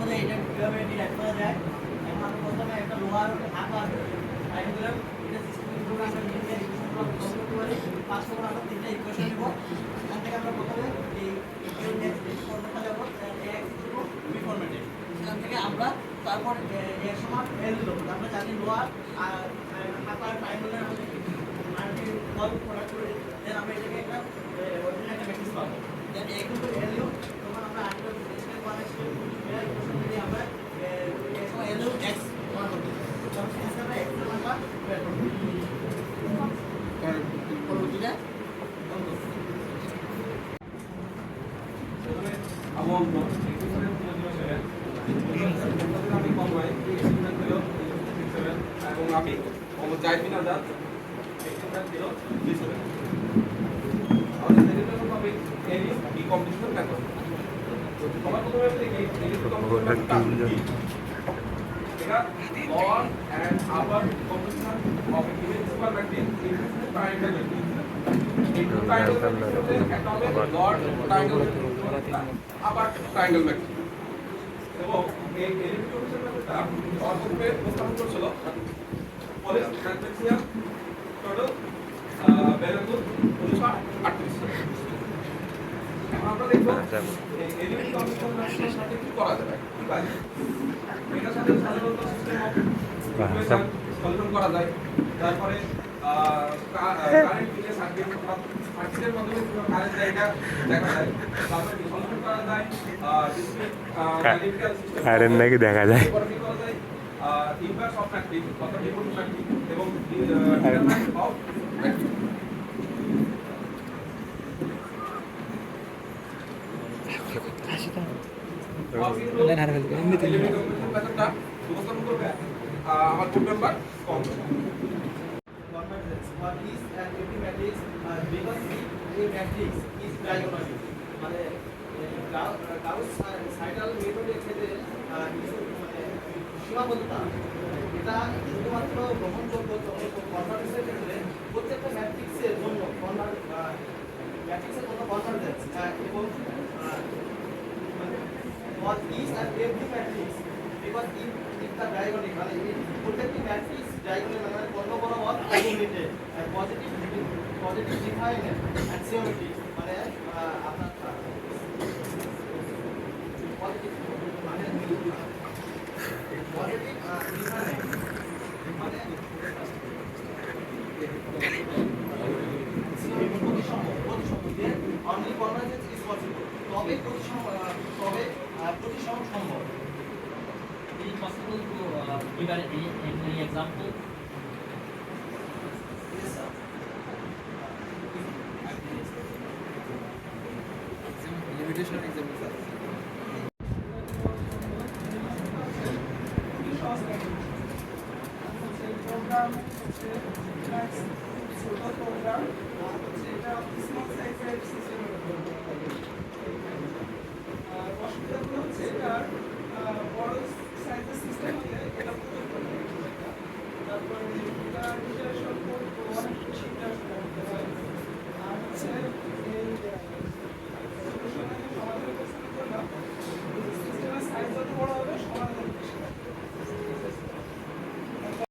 যে এটা কিভাবে ডিরাইভ করা যায়। এখন আমরা প্রথমে একটা লোহার ঢাকা ট্রায়াঙ্গুলার এটা সিস্টেমের উপর আমরা নিচে ইকুয়েশন করতে পারি। ফার্স্ট অফ অল আমরা তিনটা ইকুয়েশন নিব। এখান থেকে আমরা প্রথমে এই নেক্সট ফর্মুলা যাব x বি ফরম্যাটে। সেখান থেকে আমরা তারপর x সমান l দেব। আমরা জানি লোহার আর ঢাকা ট্রায়াঙ্গুলার আমাদের মাল্টি ওয়াল প্রোডাক্ট করে দেন আমরা এটাকে একটা অরিজিনাল একটা ম্যাট্রিক্স পাবো। দেন a = lu তখন আমরা আরেকটা স্টেপ 1 স্টেপ 2 এর ইকুয়েশন দিয়ে আমরা x সমান lu x মান করব। তখন সেটা আমরা x এর মানটা বের করব। পরবর্তীটা আমি চাই কিনা যা কম্পিটিশন মেথড সবার প্রথমে দেখি এটা lower and upper composition of a given square matrix into triangle matrix. Into triangle matrix একটা হবে lower triangle matrix upper triangle matrix. এবং এই এলিমিনেশন মেথডটা অর্থরূপে উপস্থাপন করেছিল পলিস ম্যাট্রিক্সিয়াম টোটাল বেলাতুর 1938 এখন আমরা দেখব এই এলিমিনেশন মেথডের সাথে কি করা যাবে কি কাজ এটার সাথে সাধারণত সিস্টেম অফ ইকুয়েশন সলিউশন করা যায় তারপরে কারেন্ট দিকে সার্কিটের মাধ্যমে কারেন্ট জায়গা দেখা যায় তারপরে সলিউশন করা যায় ডিসক্রিট ম্যাথমেটিক্যাল সিস্টেম কারেন্ট নাকি দেখা যায় ইনভার্স অফ ম্যাট্রিক্স অর্থাৎ ডিফারেন্ট ম্যাট্রিক্স এবং ডিটারমিনেন্ট অফ ম্যাট্রিক্স আমার board member com what is an empty matrix because a matrix is diagonal মানে গাউস সাইডাল মেথডের ক্ষেত্রে কিছু মানে সীমাবদ্ধতা এটা শুধুমাত্র গ্রহণযোগ্য কনভার্জেন্সের ক্ষেত্রে প্রত্যেকটা ম্যাট্রিক্সের জন্য ম্যাট্রিক্সের জন্য কনভার্জেন্স এবং what is an empty matrix because if the diagonal মানে প্রত্যেকটি ম্যাট্রিক্স diagonal মানে কর্ণ বরাবর ইউনিটেড পজিটিভ ডিফাইন্ড অ্যাক্সিওমেটিক মানে আপনার পজিটিভ মানে পজিটিভ ডিফাইন্ড মানে প্রতিসম দিয়ে অনলি কনভার্জেন্স ইজ পসিবল তবে প্রতিসম সম্ভব। Is it possible to give any example? Yes, sir. Limitation example, sir. program, program